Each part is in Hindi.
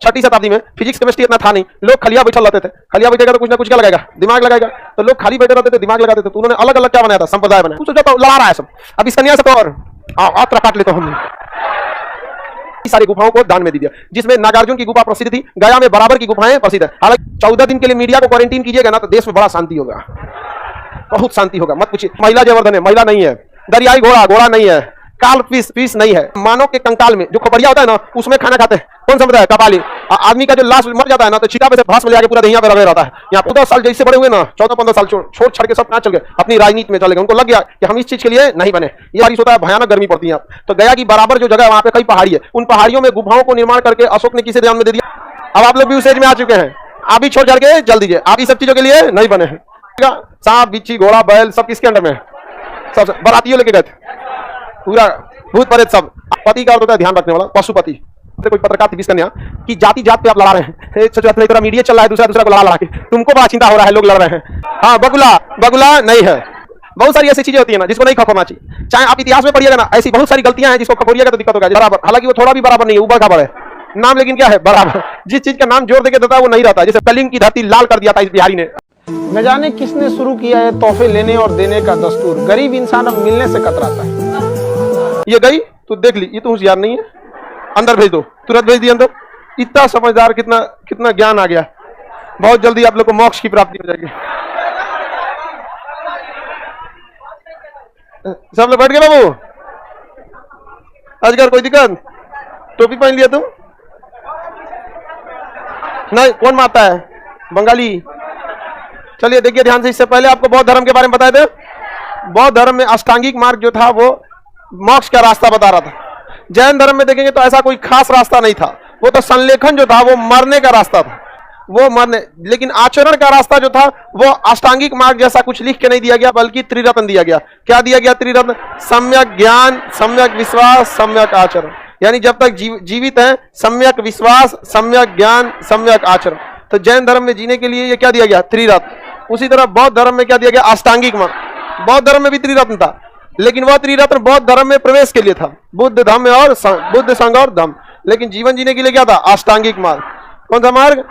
छठी शताब्दी में फिजिक्स केमिस्ट्री इतना था नहीं, लोग खलिया बैठल रहते थे। खलिया बैठेगा तो कुछ ना कुछ क्या लगाएगा, दिमाग लगाएगा। तो लोग खाली बैठे रहते थे, दिमाग लगाते थे। तो उन्होंने अलग अलग क्या बनाया था, संप्रदाय बनाया। सोचा तो लड़ा रहा है सब। अब इस कन्या से और आत्रा काट लेते हमने सारी गुफाओं को दान में दे दिया, जिसमें नागार्जुन की गुफा प्रसिद्ध थी। गया में बराबर की गुफाएं प्रसिद्ध है। हालांकि 14 दिन के लिए मीडिया को क्वारंटीन कीजिएगा ना तो देश में बड़ा शांति होगा, बहुत शांति होगा, मत पूछिए। महिला जयवर्धन है, महिला नहीं है। दरियाई घोड़ा, घोड़ा नहीं है। काल पीस नहीं है। मानव के कंकाल में जो खोपड़िया होता है ना, उसमें खाना खाते हैं। कौन सा बताया, कपाली। आदमी का जो लाश मर जाता है ना, तो चिता पे से भस्म ले आके पूरा दहिया पे रगड़ रहता है। यहाँ 14 साल जैसे बड़े हुए ना, 14-15 साल छोड़ छाड़ के सब कहाँ चल गए, अपनी राजनीति में चले गए। उनको लग गया कि हम इस चीज के लिए नहीं बने। ये बारिश होता है, भयानक गर्मी पड़ती है। तो गया की बराबर जो जगह है वहाँ पे कई पहाड़ी है, उन पहाड़ियों में गुफाओं को निर्माण करके अशोक ने किसे ध्यान में दे दिया। अब आप लोग भी उस एज में आ चुके हैं, आप भी छोड़ छाड़ के जल्द दीजिए। आप इस सब चीजों के लिए नहीं बने हैं। सांप बिच्छी घोड़ा बैल सब किसके अंडर में है, सब बरातियों लेके गए थे, पूरा भूत प्रेत सब। पति का अर्थ होता है ध्यान रखने वाला, पशुपति। कोई पत्रकार थी कन्या कि जाति जात पे आप लड़ा रहे हैं, इतना मीडिया चल रहा है, दूसरा को लड़ा के तुमको बड़ा चिंता हो रहा है, लोग लड़ रहे हैं। हाँ, बगुला नहीं है। बहुत सारी ऐसी चीजें होती है ना जिसको नहीं खपोना चाहिए। चाहे आप इतिहास में पढ़िएगा ना, ऐसी बहुत सारी गलतियां हैं जिसको खपोरिएगा तो दिक्कत होगा। बराबर, हालांकि वो थोड़ा भी बराबर नहीं है, ऊबर खबर है नाम, लेकिन क्या है बराबर। जिस चीज का नाम जोर देके देता है वो नहीं रहता। जैसे कलिंग की धरती लाल कर दिया था इस बिहारी ने। न जाने किसने शुरू किया है तोहफे लेने और देने का दस्तूर। गरीब इंसान अब मिलने से कतराता है। ये गई तो देख ली, ये तो होशियार नहीं है, अंदर भेज दो, तुरंत भेज दिया अंदर। इतना समझदार, कितना ज्ञान आ गया। बहुत जल्दी आप लोग को मोक्ष की प्राप्ति हो जाएगी। सब लोग बैठ गए बाबू, अजगर कोई दिक्कत? टोपी पहन लिया तुम? नहीं, कौन मारता है? बंगाली। चलिए देखिए ध्यान से। इससे पहले आपको बौद्ध धर्म के बारे में बताए थे। बौद्ध धर्म में अष्टांगिक मार्ग जो था वो मोक्ष का रास्ता बता रहा था। जैन धर्म में देखेंगे तो ऐसा कोई खास रास्ता नहीं था, वो तो संलेखन जो था वो मरने का रास्ता था, वो मरने। लेकिन आचरण का रास्ता जो था वो अष्टांगिक मार्ग जैसा कुछ लिख के नहीं दिया गया, बल्कि त्रिरत्न दिया गया। क्या दिया गया? त्रिरत्न। सम्यक ज्ञान, सम्यक विश्वास, सम्यक आचरण। यानी जब तक जीवित है, सम्यक विश्वास, सम्यक ज्ञान, सम्यक आचरण। तो जैन धर्म में जीने के लिए ये क्या दिया गया? त्रिरत्न। उसी तरह बौद्ध धर्म में क्या दिया गया? अष्टांगिक मार्ग। बौद्ध धर्म में भी त्रिरत्न था, लेकिन वह त्रिरत्न बौद्ध धर्म में प्रवेश के लिए था, बुद्ध धम्म और बुद्ध संघ और धम्म। लेकिन जीवन जीने के लिए क्या था? अष्टांगिक मार्ग। कौन सा मार्ग?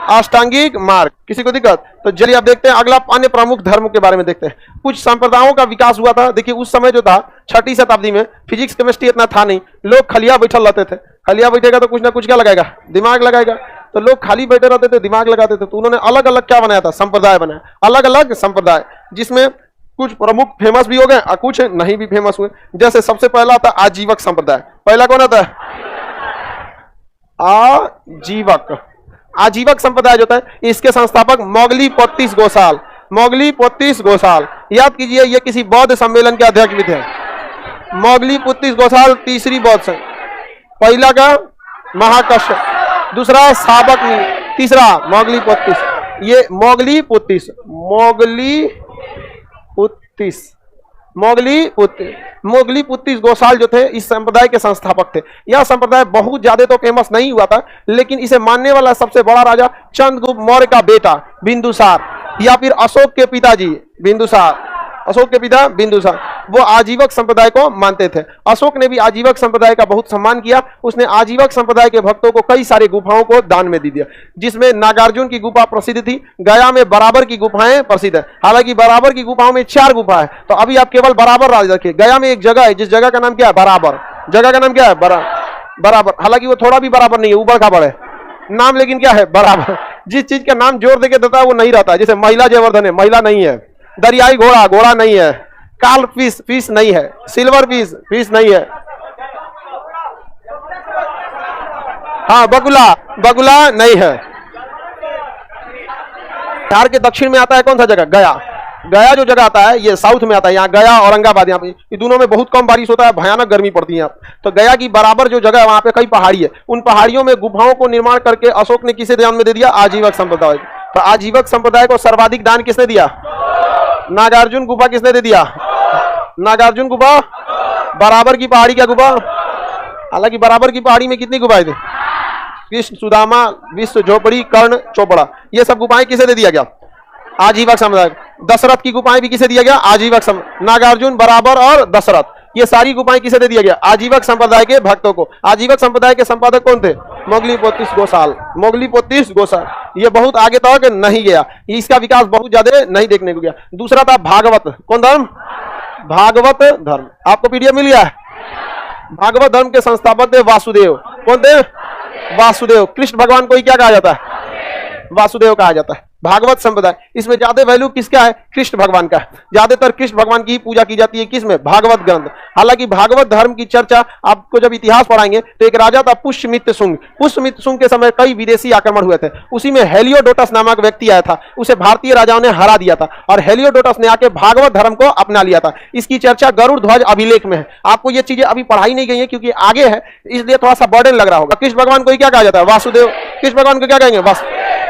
अष्टांगिक मार्ग। किसी को दिक्कत? तो चलिए अब देखते हैं अगला अन्य प्रमुख धर्म के बारे में देखते हैं। कुछ संप्रदायों का विकास हुआ था। देखिए उस समय जो था, छठी शताब्दी में फिजिक्स केमिस्ट्री इतना था नहीं, लोग खलिया बैठल रहते थे। खलिया बैठेगा तो कुछ ना कुछ क्या लगाएगा, दिमाग लगाएगा। तो लोग खाली बैठे रहते थे, दिमाग लगाते थे। तो उन्होंने अलग अलग क्या बनाया था, संप्रदाय बनाया, अलग अलग संप्रदाय, जिसमें कुछ प्रमुख फेमस भी हो गए और कुछ नहीं भी फेमस हुए। जैसे सबसे पहला था आजीवक संप्रदाय। पहला कौन आता है? आजीवक। आजीवक संप्रदाय जो था, इसके संस्थापक मोगली-पोत्तीस गोसाल। मोगली-पोत्तीस गोसाल, याद कीजिए, ये किसी बौद्ध सम्मेलन के अध्यक्ष भी थे। मोगली-पोत्तीस गोसाल तीसरी बौद्ध संघ। पहला का महाकश्यप, दूसरा साबक, तीसरा मोगली-पोत्तीस। ये मोगली-पोत्तीस, मोगली-पोत्तीस गोसाल जो थे इस संप्रदाय के संस्थापक थे। यह संप्रदाय बहुत ज्यादा तो फेमस नहीं हुआ था, लेकिन इसे मानने वाला सबसे बड़ा राजा चंद्रगुप्त मौर्य का बेटा बिंदुसार, या फिर अशोक के पिताजी बिंदुसार, अशोक के पिता बिंदुसार, वो आजीवक संप्रदाय को मानते थे। अशोक ने भी आजीवक संप्रदाय का बहुत सम्मान किया। उसने आजीवक संप्रदाय के भक्तों को कई सारी गुफाओं को दान में दे दिया, जिसमें नागार्जुन की गुफा प्रसिद्ध थी। गया में बराबर की गुफाएं प्रसिद्ध है। हालांकि बराबर की गुफाओं में 4 गुफा है, तो अभी आप केवल बराबर राज रखिए। गया में एक जगह है, जिस जगह का नाम क्या है? बराबर। जगह का नाम क्या है? बराबर। हालांकि वो थोड़ा भी बराबर नहीं है, ऊबर खबर है नाम, लेकिन क्या है? बराबर। जिस चीज का नाम जोर देके देता है वो नहीं रहता। जैसे महिला जयवर्धन है, महिला नहीं है। दरियाई घोड़ा, घोड़ा नहीं है। काल पीस नहीं है। सिल्वर पीस नहीं है। हाँ, बगुला नहीं है। बिहार के दक्षिण में आता है कौन सा जगह? गया जो जगह आता है ये साउथ में आता है। यहाँ गया, औरंगाबाद, यहाँ पे ये दोनों में बहुत कम बारिश होता है, भयानक गर्मी पड़ती है यहाँ। तो गया की बराबर जो जगह है वहां पे कई पहाड़ी है। उन पहाड़ियों में गुफाओं को निर्माण करके अशोक ने किसे ध्यान में दे दिया? आजीवक संप्रदाय। तो आजीवक संप्रदाय को सर्वाधिक दान किसने दिया? नागार्जुन गुफा किसने दे दिया? नागार्जुन गुफा। बराबर की पहाड़ी क्या गुफा? हालांकि बराबर की पहाड़ी में कितनी गुफाएं थी? कृष्ण, सुदामा, विश्व, झोपड़ी, कर्ण, चोपड़ा, ये सब गुफाएं किसे दे दिया गया? आजीवक संप्रदाय। दशरथ की गुफाएं भी किसे दिया गया? आजीवक संप्रदाय। नागार्जुन, बराबर और दशरथ, ये सारी गुफाएं किसे दे दिया गया? आजीवक संप्रदाय के भक्तों को। आजीवक संप्रदाय के संपादक कौन थे? मोगली पोतीस गोसाल, मोगली पोतीस गोसाल, ये बहुत आगे तक नहीं गया, इसका विकास बहुत ज्यादा नहीं देखने को गया। दूसरा था भागवत, कौन धर्म? भागवत धर्म। आपको पीडीएफ मिल गया है? भागवत धर्म के संस्थापक थे वासुदेव, कौन थे? वासुदेव। कृष्ण भगवान को ही क्या कहा जाता है? वासुदेव कहा जाता है। भागवत संप्रदाय, इसमें ज्यादा वैल्यू किसका है? कृष्ण भगवान का। ज्यादातर कृष्ण भगवान की पूजा की जाती है, किसमें? भागवत ग्रंथ। हालांकि भागवत धर्म की चर्चा आपको जब इतिहास पढ़ाएंगे तो एक राजा था पुष्यमित्र शुंग। पुष्यमित्र शुंग के समय कई विदेशी आक्रमण हुए थे, उसी में हेलियोडोटस नामक व्यक्ति आया था, उसे भारतीय राजाओं ने हरा दिया था और हेलियोडोटस ने आके भागवत धर्म को अपना लिया था। इसकी चर्चा गरुड़ ध्वज अभिलेख में है। आपको ये चीजें अभी पढ़ाई नहीं गई है क्योंकि आगे है, इसलिए थोड़ा सा बर्डन लग रहा होगा। कृष्ण भगवान को ही क्या कहा जाता है? वासुदेव। कृष्ण भगवान को क्या कहेंगे? बस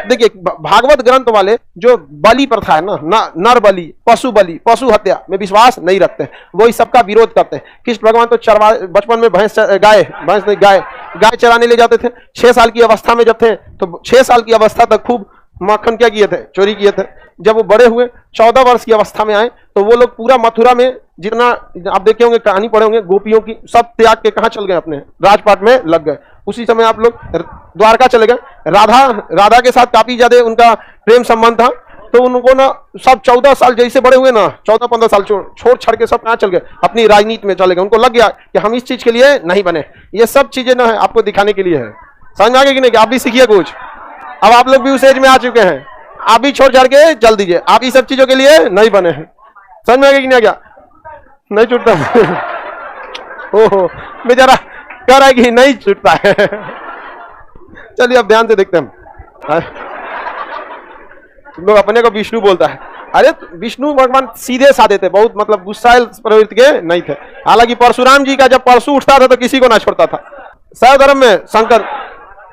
देखिए, भागवत ग्रंथ वाले जो बलि प्रथा है ना, नर बलि, पशु बलि, पशु हत्या में विश्वास नहीं रखते, वो इस सबका विरोध करते हैं। कृष्ण भगवान तो बचपन में गाय चराने ले जाते थे। 6 साल की अवस्था में जब थे तो 6 साल की अवस्था तक खूब माखन क्या किए थे? चोरी किए थे। जब वो बड़े हुए 14 वर्ष की अवस्था में आए तो वो लोग पूरा मथुरा में, जितना आप देखे होंगे, कहानी पढ़े होंगे, गोपियों की, सब त्याग के कहाँ चल गए? अपने राजपाट में लग गए। उसी समय आप लोग द्वारका चले गए। राधा के साथ काफी ज्यादा उनका प्रेम संबंध था, तो उनको ना सब 14 साल जैसे बड़े हुए ना, 14-15 साल छोड़ छाड़ के सब कहाँ चल गए? अपनी राजनीति में चले गए। उनको लग गया कि हम इस चीज के लिए नहीं बने। ये सब चीजें ना है आपको दिखाने के लिए है। समझ में आ गया कि नहीं? कि आप भी सीखिए कुछ। अब आप लोग भी उस एज में आ चुके हैं, आप भी छोड़ छाड़ के चल दीजिए। आप इस सब चीजों के लिए नहीं बने हैं। समझ में आ गया कि नहीं? क्या नहीं छूटता? ओहो, बेचारा कह रहा है कि नहीं छूटता है। चलिए अब ध्यान से देखते हैं। लोग अपने को विष्णु बोलता है। अरे विष्णु भगवान सीधे साधे थे, बहुत मतलब गुस्साइल प्रवृत्ति के नहीं थे। हालांकि परशुराम जी का जब परशु उठता था तो किसी को ना छोड़ता था। शैव धर्म में शंकर,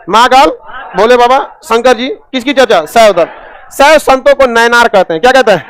महाकाल, भोले बाबा, शंकर जी, किसकी चर्चा? शैव धर्म। शैव संतों को नयनार कहते हैं। क्या कहते हैं?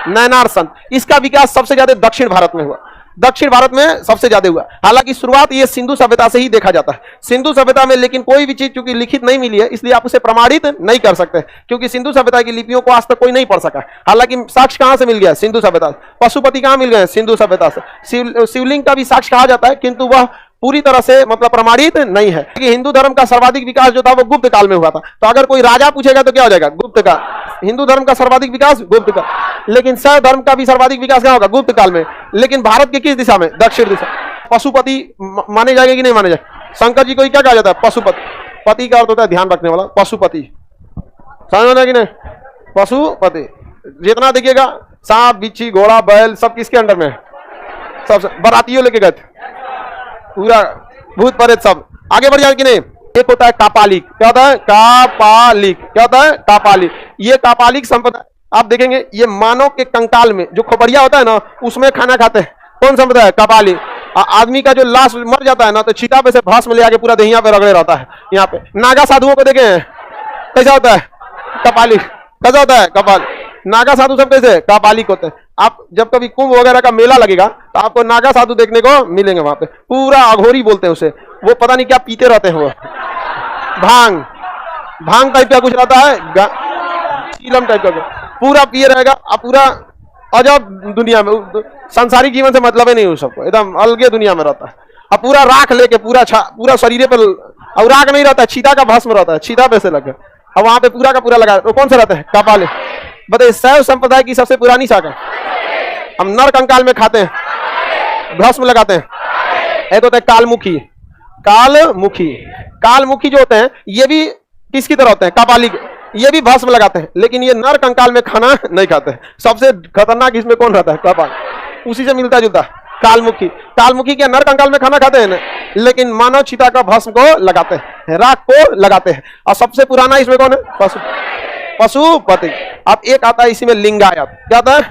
नयनार संत। इसका विकास सबसे ज्यादा दक्षिण भारत में हुआ, दक्षिण भारत में सबसे ज्यादा हुआ। हालांकि शुरुआत ये सिंधु सभ्यता से ही देखा जाता है। सिंधु सभ्यता में लेकिन कोई भी चीज चूंकि लिखित नहीं मिली है, इसलिए आप उसे प्रमाणित नहीं कर सकते, क्योंकि सिंधु सभ्यता की लिपियों को आज तक कोई नहीं पढ़ सका। हालांकि साक्ष्य कहां से मिल गया? सिंधु सभ्यता से। पशुपति कहां मिल गए? सिंधु सभ्यता से। शिवलिंग का भी साक्ष्य कहा जाता है, किंतु वह पूरी तरह से मतलब प्रमाणित नहीं है। कि हिंदू धर्म का सर्वाधिक विकास जो था वो गुप्त काल में हुआ था। तो अगर कोई राजा पूछेगा तो क्या हो जाएगा? गुप्त काल। हिंदू धर्म का सर्वाधिक विकास गुप्त काल। लेकिन शैव धर्म का भी सर्वाधिक विकास क्या होगा? गुप्त काल में। लेकिन भारत के किस दिशा में? दक्षिण दिशा। पशुपति माने जाएंगे कि नहीं माने जाए? शंकर जी को क्या कहा जाता है? पशुपति। पति का अर्थ होता है ध्यान रखने वाला, पशुपति। समझ में कि नहीं? पशुपति। जितना देखिएगा सांप, बिच्छी, घोड़ा, बैल सब किसके अंडर में है? सब बारातियों लेके गए थे, पूरा भूत प्रेत सब। आगे बढ़ जाए कि नहीं? एक होता है कापालिक। क्या होता है? कापालिक। क्या होता है? कापालिक। ये कापालिक संप्रदाय आप देखेंगे, ये मानव के कंकाल में जो खोपड़िया होता है ना, उसमें खाना खाते हैं। कौन संप्रदाय? कापालिक। आदमी का जो लाश मर जाता है ना, तो चिता पे से भस्म ले आके पूरा दहिया पे रगड़े रहता है। यहाँ पे नागा साधुओं को देखे हैं, कैसा होता है? कपालिक। कैसा होता है? कपालिक। नागा साधु सब कैसे? कापालिक होते हैं। आप जब कभी कुंभ वगैरह का मेला लगेगा तो आपको नागा साधु देखने को मिलेंगे वहां पे। पूरा अघोरी बोलते हैं उसे। वो पता नहीं क्या पीते रहते हैं, वो भांग टाइप का कुछ रहता है, चीलम टाइप का पूरा पिए रहेगा। अब पूरा अजब दुनिया में, सांसारिक जीवन से मतलब ही नहीं हो सबको, एकदम अलगे दुनिया में रहता है। अब पूरा राख लेके पूरा शरीर पे, और राख नहीं रहता है, छीता का भस्म रहता है, छीता पे से लगे। अब वहां पे पूरा का पूरा लगा। तो कौन से रहते हैं? कापालिक। बताइए, शैव संप्रदाय की सबसे पुरानी शाखा। हम नर कंकाल में खाते हैं, भस्म लगाते हैं। एक होता है कालमुखी। कालमुखी जो होते हैं ये भी किसकी तरह होते हैं? कापालिक। ये भी भस्म लगाते हैं, लेकिन ये नर कंकाल में खाना नहीं खाते हैं। सबसे खतरनाक इसमें कौन रहता है? कापालिक। उसी से मिलता जुलता कालमुखी क्या नर कंकाल में खाना खाते हैं ना, लेकिन मानव चिता का भस्म को लगाते हैं, राख को लगाते हैं। और सबसे पुराना इसमें कौन है? पशुपति। अब एक आता है इसी में लिंगायत। क्या आता है?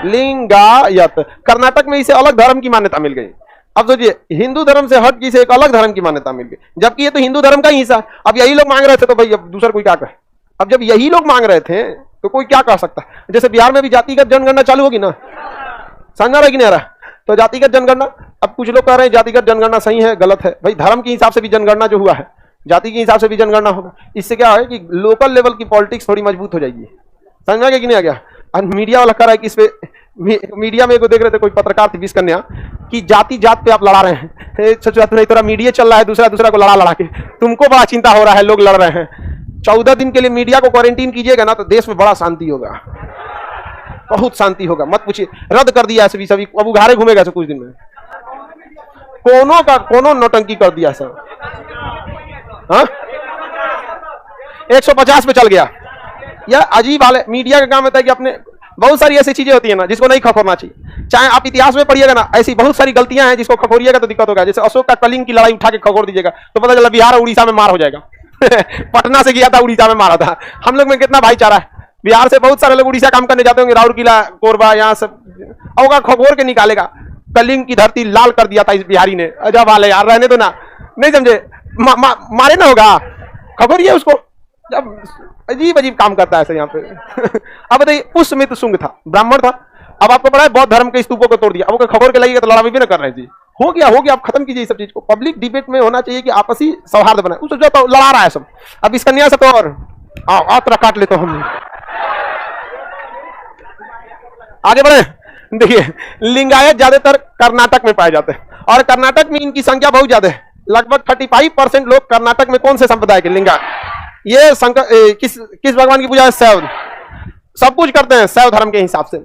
लिंगायत। कर्नाटक में इसे अलग धर्म की मान्यता मिल गई। अब सोचिए, हिंदू धर्म से हट के इसे एक अलग धर्म की मान्यता मिल गई, जबकि ये तो हिंदू धर्म का ही हिस्सा। अब यही लोग मांग रहे थे तो भाई अब दूसरा कोई क्या कहे? अब जब यही लोग मांग रहे थे तो कोई क्या कह सकता है? जैसे बिहार में भी जातिगत जनगणना चालू होगी ना, समझ रहा है कि नहीं आ रहा? तो जातिगत जनगणना, अब कुछ लोग कह रहे हैं जातिगत जनगणना सही है, गलत है। भाई धर्म के हिसाब से भी जनगणना जो हुआ है, जाति के हिसाब से भी जनगणना होगा। इससे क्या है कि लोकल लेवल की पॉलिटिक्स थोड़ी मजबूत हो जाएगी। समझ में आ गया कि नहीं आ गया? और मीडिया वाला कह रहा है कि इस पे, मीडिया में को देख रहे थे, कोई पत्रकार थी 20 कन्या, कि जाति जात पे आप लड़ा रहे हैं। नहीं थोड़ा मीडिया चल रहा है, दूसरा दूसरा को लड़ा लड़ा के तुमको बड़ा चिंता हो रहा है, लोग लड़ रहे हैं। 14 दिन के लिए मीडिया को क्वारंटीन कीजिएगा ना तो देश में बड़ा शांति होगा, बहुत शांति होगा, मत पूछिए। रद्द कर दिया सभी सभी, अब उघारे घूमेगा कुछ दिन में। कोनो नौटंकी कर दिया सर। हाँ 150 पे चल गया। यह अजीब हाल है। मीडिया का काम होता है कि अपने बहुत सारी ऐसी चीजें होती है ना जिसको नहीं खखोरना चाहिए। चाहे आप इतिहास में पढ़िएगा ना, ऐसी बहुत सारी गलतियां हैं जिसको खखोरिएगा तो दिक्कत होगा। जैसे अशोक का कलिंग की लड़ाई उठा के खखोर दीजिएगा तो पता चला बिहार और उड़ीसा में मार हो जाएगा। पटना से गया था, उड़ीसा में मारा था। हम लोग में कितना भाईचारा है। बिहार से बहुत सारे लोग उड़ीसा काम करने जाते होंगे, राउरकेला, कोरबा, यहाँ सब होगा, खगोर के निकालेगा। कलिंग की धरती लाल कर दिया था इस बिहारी ने। अजब वाले यार, रहने दो ना, नहीं समझे, मारे ना होगा, खबरिए उसको। जब अजीब अजीब काम करता है ऐसे यहाँ पे। अब बताइए, पुष्यमित्र शुंग था, ब्राह्मण था, अब आपको पता है बौद्ध धर्म के स्तूपों को तोड़ दिया। अब खबर के लगेगा तो लड़ाई भी ना कर रहे जी। हो गया, आप खत्म कीजिए सब चीज को। पब्लिक डिबेट में होना चाहिए कि आपसी सौहार्द बना। उस जो तो लड़ा रहा है सब। अब इस कन्या से तो और आत्रा काट लेते हम। आगे बढ़े। देखिए, लिंगायत ज्यादातर कर्नाटक में पाए जाते हैं और कर्नाटक में इनकी संख्या बहुत ज्यादा है। लगभग 35% लोग कर्नाटक में कौन से संप्रदाय के? लिंगायत। ये शंकर किस भगवान की पूजा है? शैव। सब कुछ करते हैं शैव धर्म के हिसाब से,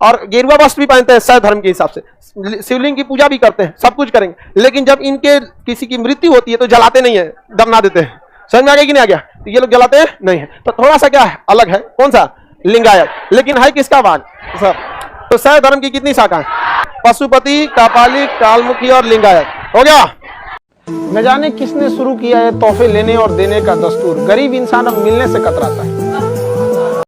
और गेरुआ वस्त्र भी पहनते हैं शैव धर्म के हिसाब से। शिवलिंग की पूजा भी करते हैं, सब कुछ करेंगे। लेकिन जब इनके किसी की मृत्यु होती है तो जलाते नहीं है, दफना देते हैं। समझ में आ गया कि नहीं आ गया? तो ये लोग जलाते हैं नहीं है। तो थोड़ा सा क्या है, अलग है। कौन सा? लिंगायत। लेकिन है किसका भाग सर? तो शैव धर्म की कितनी शाखा है? पशुपति, कापालिक, कालमुखी और लिंगायत। हो गया। न जाने किसने शुरू किया है तोहफे लेने और देने का दस्तूर। गरीब इंसान अब मिलने से कतराता है।